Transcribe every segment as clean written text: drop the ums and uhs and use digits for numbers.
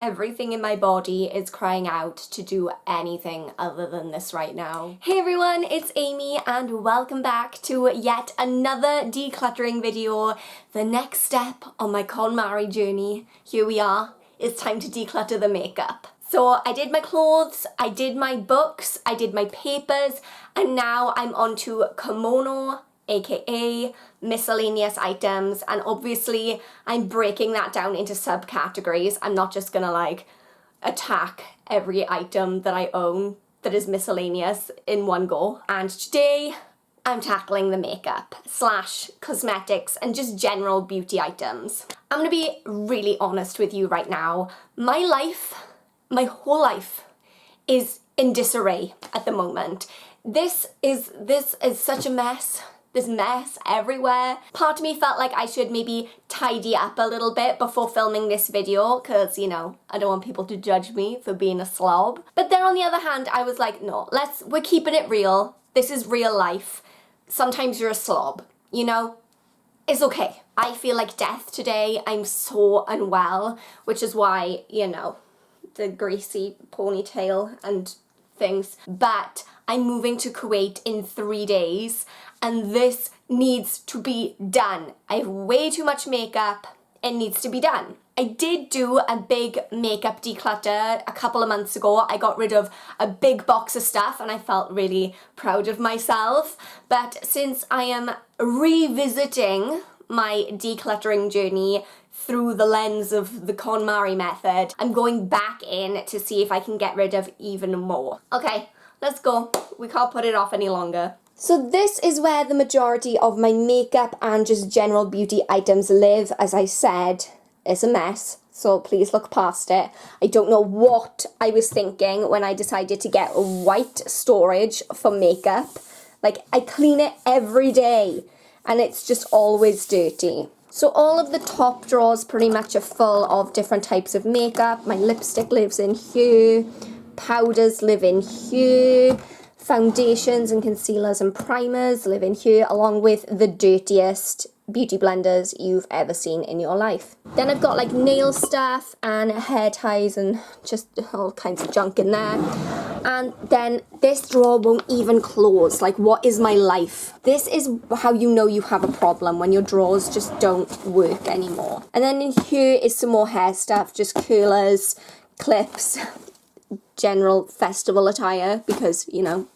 Everything in my body is crying out to do anything other than this right now. Hey everyone, it's Amy and welcome back to yet another decluttering video. The next step on my Konmari journey. Here we are. It's time to declutter the makeup. So I did my clothes, I did my books, I did my papers, and now I'm on to kimono, aka miscellaneous items, and obviously I'm breaking that down into subcategories. I'm not just gonna like attack every item that I own that is miscellaneous in one go. And today I'm tackling the makeup / cosmetics and just general beauty items. I'm gonna be really honest with you right now. My life, my whole life is in disarray at the moment. This is such a mess. There's mess everywhere. Part of me felt like I should maybe tidy up a little bit before filming this video because, you know, I don't want people to judge me for being a slob. But then on the other hand, I was like, no, we're keeping it real. This is real life. Sometimes you're a slob, you know? It's okay. I feel like death today. I'm so unwell, which is why, you know, the greasy ponytail and things. But I'm moving to Kuwait in 3 days and this needs to be done. I have way too much makeup. It needs to be done. I did do a big makeup declutter a couple of months ago. I got rid of a big box of stuff and I felt really proud of myself. But since I am revisiting my decluttering journey through the lens of the Konmari method, I'm going back in to see if I can get rid of even more. Okay, let's go. We can't put it off any longer. So this is where the majority of my makeup and just general beauty items live. As I said, it's a mess, so please look past it. I don't know what I was thinking when I decided to get white storage for makeup. Like, I clean it every day and it's just always dirty. So all of the top drawers pretty much are full of different types of makeup. My lipstick lives in here, powders live in here, foundations and concealers and primers live in here, along with the dirtiest beauty blenders you've ever seen in your life. Then I've got like nail stuff and hair ties and just all kinds of junk in there. And then this drawer won't even close. Like, what is my life? This is how you know you have a problem, when your drawers just don't work anymore. And then in here is some more hair stuff, just curlers, clips, general festival attire because, you know,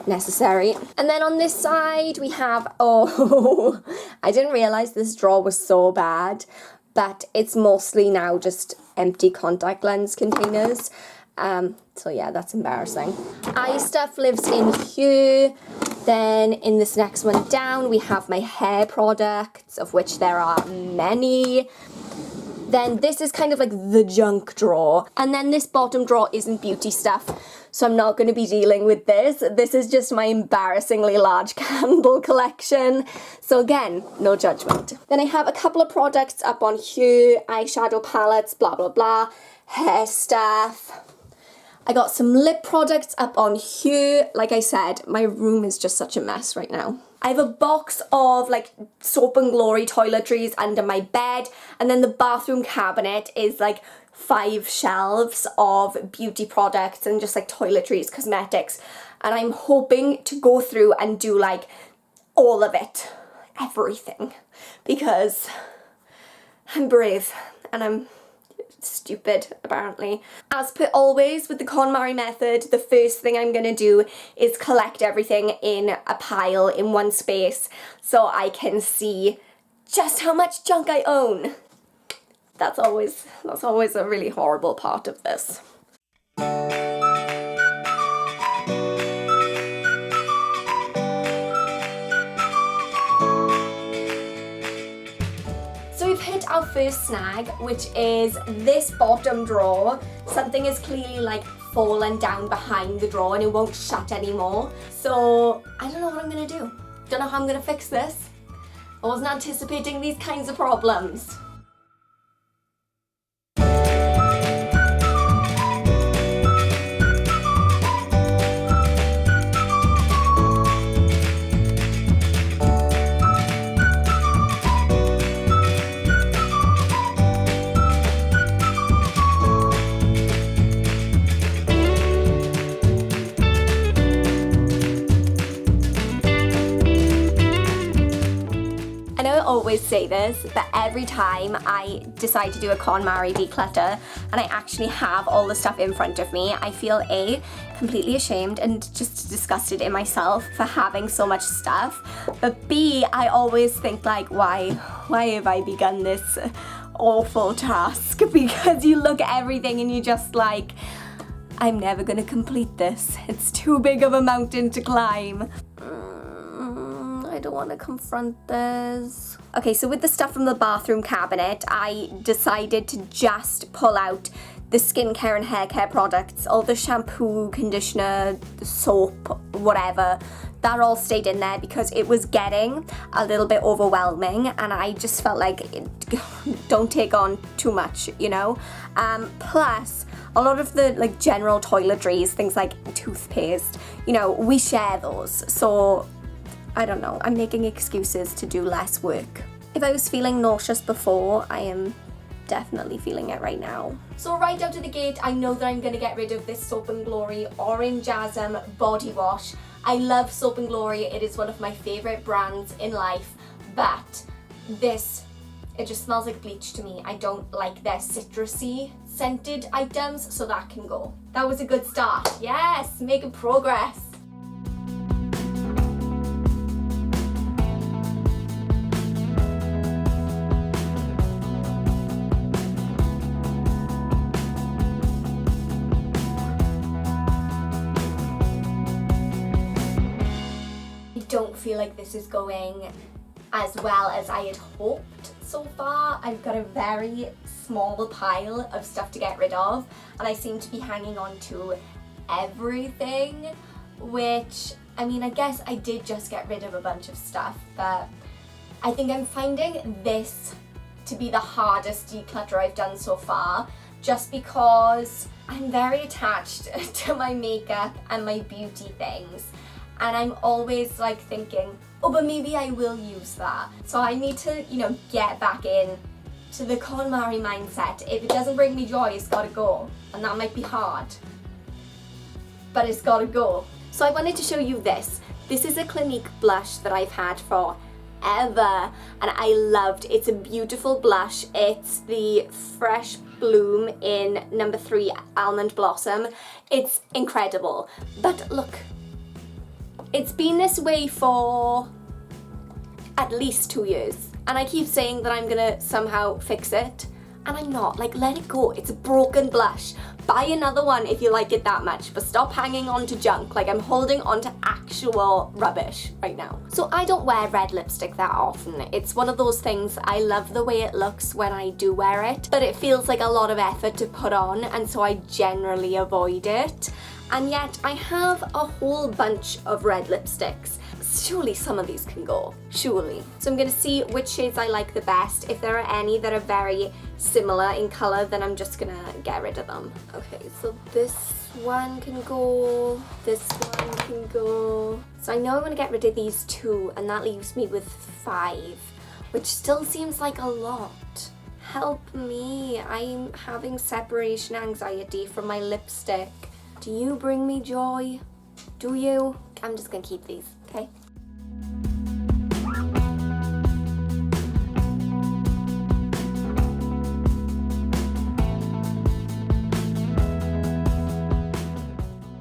necessary. And then on this side we have, oh, I didn't realize this drawer was so bad, but it's mostly now just empty contact lens containers. So yeah, that's embarrassing. Eye stuff lives in here. Then in this next one down we have my hair products, of which there are many. Then this is kind of like the junk drawer. And then this bottom drawer isn't beauty stuff, so I'm not going to be dealing with this. This is just my embarrassingly large candle collection. So again, no judgment. Then I have a couple of products up on here, eyeshadow palettes, blah, blah, blah, hair stuff. I got some lip products up on here. Like I said, my room is just such a mess right now. I have a box of like Soap and Glory toiletries under my bed, and then the bathroom cabinet is like 5 shelves of beauty products and just like toiletries, cosmetics, and I'm hoping to go through and do like all of it, everything, because I'm brave and I'm stupid, apparently. As per always with the Konmari method, the first thing I'm gonna do is collect everything in a pile in one space so I can see just how much junk I own. That's always a really horrible part of this. Our first snag, which is this bottom drawer. Something is clearly like fallen down behind the drawer and it won't shut anymore. So I don't know what I'm gonna do. Don't know how I'm gonna fix this. I wasn't anticipating these kinds of problems. always say this, but every time I decide to do a Konmari declutter and I actually have all the stuff in front of me, I feel A, completely ashamed and just disgusted in myself for having so much stuff, but B, I always think like, why have I begun this awful task? Because you look at everything and you're just like, I'm never gonna complete this. It's too big of a mountain to climb. I don't want to confront this. Okay, so with the stuff from the bathroom cabinet, I decided to just pull out the skincare and hair care products, all the shampoo, conditioner, the soap, whatever. That all stayed in there because it was getting a little bit overwhelming and I just felt like, don't take on too much, you know? Plus, a lot of the like general toiletries, things like toothpaste, you know, we share those. So, I don't know, I'm making excuses to do less work. If I was feeling nauseous before, I am definitely feeling it right now. So right out of the gate, I know that I'm gonna get rid of this Soap & Glory Orange Jasm body wash. I love Soap & Glory, it is one of my favorite brands in life, but this, it just smells like bleach to me. I don't like their citrusy scented items, so that can go. That was a good start. Yes, making progress. Don't feel like this is going as well as I had hoped so far. I've got a very small pile of stuff to get rid of and I seem to be hanging on to everything, which, I mean, I guess I did just get rid of a bunch of stuff, but I think I'm finding this to be the hardest declutter I've done so far, just because I'm very attached to my makeup and my beauty things. And I'm always like thinking, oh, but maybe I will use that. So I need to, you know, get back in to the KonMari mindset. If it doesn't bring me joy, it's gotta go. And that might be hard, but it's gotta go. So I wanted to show you this. This is a Clinique blush that I've had forever and I loved. It's a beautiful blush. It's the Fresh Bloom in number 3 Almond Blossom. It's incredible, but look, it's been this way for at least 2 years. And I keep saying that I'm gonna somehow fix it. And I'm not. Like, let it go. It's a broken blush. Buy another one if you like it that much. But stop hanging on to junk. Like, I'm holding on to actual rubbish right now. So I don't wear red lipstick that often. It's one of those things, I love the way it looks when I do wear it. But it feels like a lot of effort to put on. And so I generally avoid it. And yet I have a whole bunch of red lipsticks. Surely some of these can go, surely. So I'm gonna see which shades I like the best. If there are any that are very similar in color, then I'm just gonna get rid of them. Okay, so this one can go, this one can go. So I know I'm gonna get rid of these 2 and that leaves me with 5, which still seems like a lot. Help me, I'm having separation anxiety from my lipstick. Do you bring me joy? Do you? I'm just gonna keep these, okay?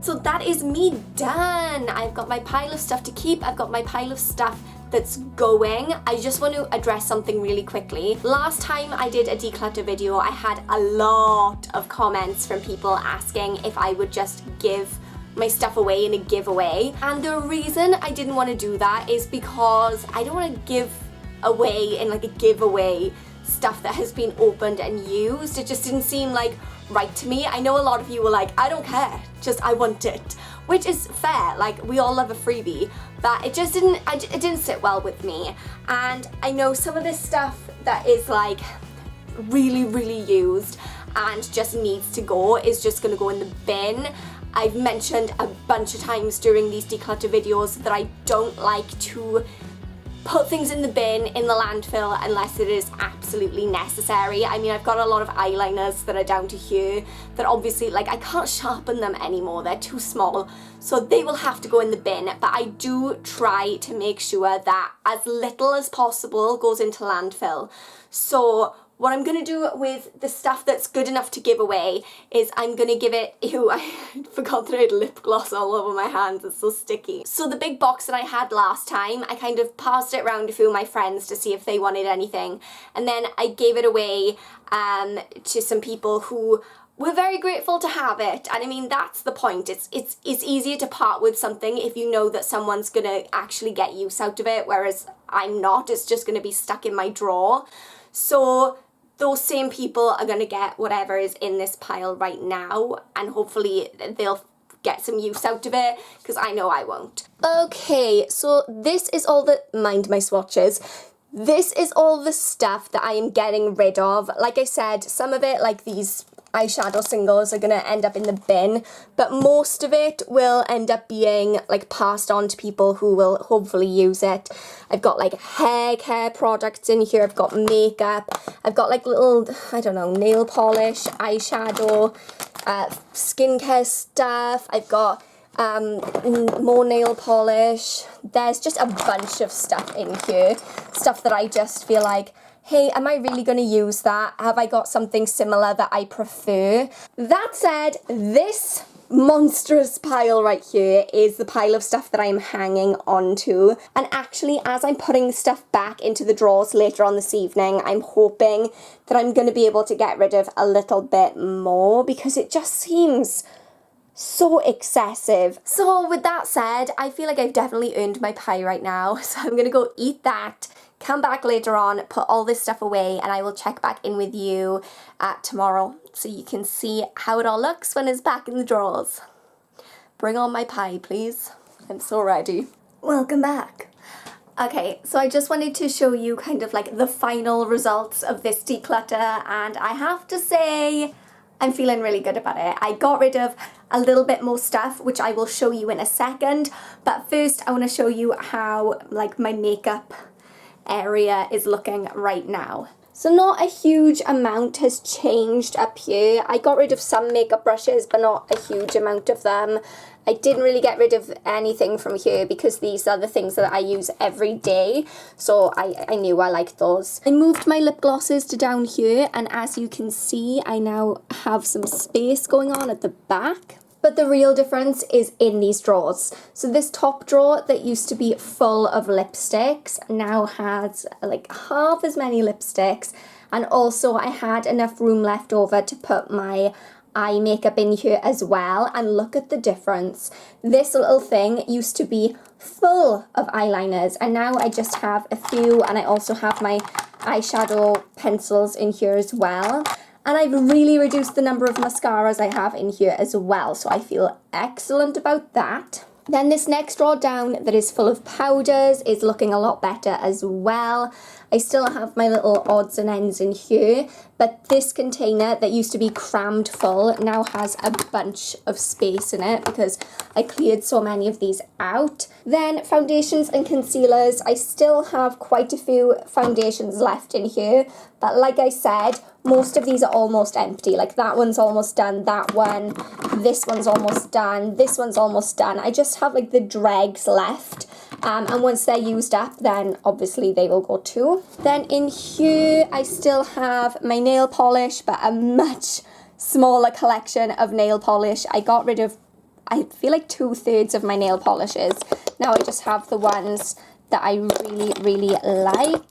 So that is me done. I've got my pile of stuff to keep. I've got my pile of stuff that's going. I just want to address something really quickly. Last time I did a declutter video, I had a lot of comments from people asking if I would just give my stuff away in a giveaway. And the reason I didn't want to do that is because I don't want to give away in like a giveaway stuff that has been opened and used. It just didn't seem like right to me. I know a lot of you were like, I don't care, just I want it, which is fair. Like, we all love a freebie, but it just didn't, it didn't sit well with me. And I know some of this stuff that is like really, really used and just needs to go is just gonna go in the bin. I've mentioned a bunch of times during these declutter videos that I don't like to put things in the bin, in the landfill, unless it is absolutely necessary. I mean, I've got a lot of eyeliners that are down to here that obviously, like, I can't sharpen them anymore. They're too small. So they will have to go in the bin. But I do try to make sure that as little as possible goes into landfill. So what I'm going to do with the stuff that's good enough to give away is I'm going to give it, ew, I forgot that I had lip gloss all over my hands, it's so sticky. So the big box that I had last time, I kind of passed it around to a few of my friends to see if they wanted anything. And then I gave it away to some people who were very grateful to have it. And I mean, that's the point. It's easier to part with something if you know that someone's going to actually get use out of it, whereas I'm not. It's just going to be stuck in my drawer. So those same people are going to get whatever is in this pile right now, and hopefully they'll get some use out of it, because I know I won't. Okay, so this is all the, mind my swatches, this is all the stuff that I am getting rid of. Like I said, some of it, like these eyeshadow singles, are going to end up in the bin, but most of it will end up being like passed on to people who will hopefully use it. I've got like hair care products in here, I've got makeup, I've got like little, I don't know, nail polish, eyeshadow, skincare stuff, I've got more nail polish. There's just a bunch of stuff in here, stuff that I just feel like, hey, am I really going to use that? Have I got something similar that I prefer? That said, this monstrous pile right here is the pile of stuff that I'm hanging onto. And actually, as I'm putting stuff back into the drawers later on this evening, I'm hoping that I'm going to be able to get rid of a little bit more, because it just seems so excessive. So with that said, I feel like I've definitely earned my pie right now. So I'm going to go eat that, come back later on, put all this stuff away, and I will check back in with you tomorrow so you can see how it all looks when it's back in the drawers. Bring on my pie, please. I'm so ready. Welcome back. Okay, so I just wanted to show you kind of like the final results of this declutter, and I have to say, I'm feeling really good about it. I got rid of a little bit more stuff, which I will show you in a second, but first I want to show you how like my makeup area is looking right now. So not a huge amount has changed up here. I got rid of some makeup brushes, but not a huge amount of them. I didn't really get rid of anything from here because these are the things that I use every day. So I knew I liked those. I moved my lip glosses to down here, and as you can see, I now have some space going on at the back. But the real difference is in these drawers. So this top drawer that used to be full of lipsticks now has like half as many lipsticks, and also I had enough room left over to put my eye makeup in here as well, and look at the difference. This little thing used to be full of eyeliners, and now I just have a few, and I also have my eyeshadow pencils in here as well. And I've really reduced the number of mascaras I have in here as well, so I feel excellent about that. Then this next drawer down that is full of powders is looking a lot better as well. I still have my little odds and ends in here, but this container that used to be crammed full now has a bunch of space in it because I cleared so many of these out. Then foundations and concealers, I still have quite a few foundations left in here, but like I said, most of these are almost empty. Like that one's almost done, that one, this one's almost done, this one's almost done. I just have like the dregs left. And once they're used up, then obviously they will go too. Then in here, I still have my nail polish, but a much smaller collection of nail polish. I got rid of, I feel like 2/3 of my nail polishes. Now I just have the ones that I really, really like.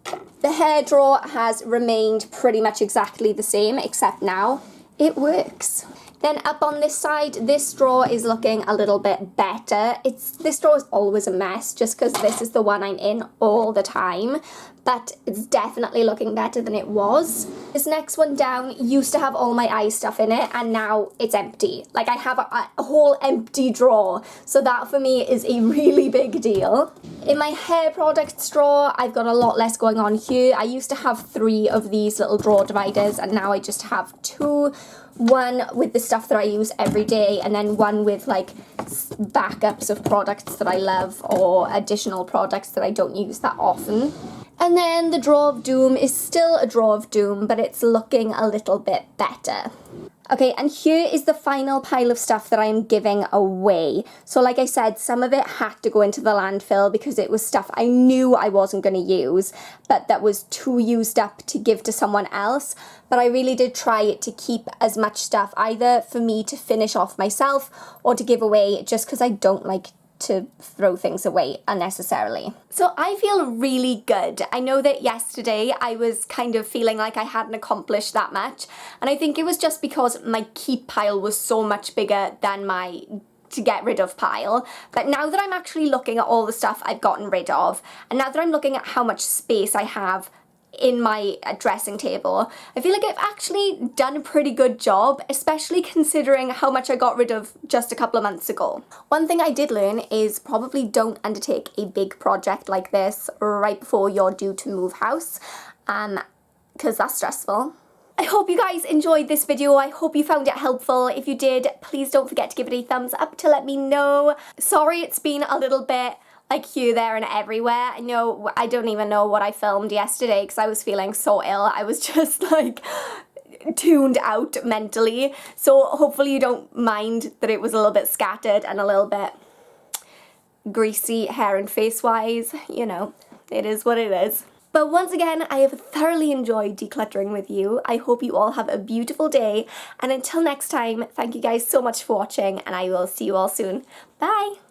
The hair drawer has remained pretty much exactly the same, except now it works. Then up on this side, this drawer is looking a little bit better. This drawer is always a mess just because this is the one I'm in all the time, but it's definitely looking better than it was. This next one down used to have all my eye stuff in it, and now it's empty. Like I have a whole empty drawer, so that for me is a really big deal. In my hair products drawer, I've got a lot less going on here. I used to have 3 of these little drawer dividers, and now I just have 2. one with the stuff that I use every day, and then one with like backups of products that I love or additional products that I don't use that often. And then the drawer of doom is still a drawer of doom, but it's looking a little bit better. Okay, and here is the final pile of stuff that I am giving away. So like I said, some of it had to go into the landfill because it was stuff I knew I wasn't going to use, but that was too used up to give to someone else. But I really did try to keep as much stuff either for me to finish off myself or to give away, just because I don't like to throw things away unnecessarily. So I feel really good. I know that yesterday I was kind of feeling like I hadn't accomplished that much, and I think it was just because my keep pile was so much bigger than my to get rid of pile. But now that I'm actually looking at all the stuff I've gotten rid of, and now that I'm looking at how much space I have in my dressing table, I feel like I've actually done a pretty good job, especially considering how much I got rid of just a couple of months ago. One thing I did learn is probably don't undertake a big project like this right before you're due to move house, because that's stressful. I hope you guys enjoyed this video. I hope you found it helpful. If you did, please don't forget to give it a thumbs up to let me know. Sorry it's been a little bit like here, there, and everywhere. I know I don't even know what I filmed yesterday because I was feeling so ill. I was just like tuned out mentally. So hopefully you don't mind that it was a little bit scattered and a little bit greasy hair and face wise. You know, it is what it is. But once again, I have thoroughly enjoyed decluttering with you. I hope you all have a beautiful day. And until next time, thank you guys so much for watching, and I will see you all soon. Bye!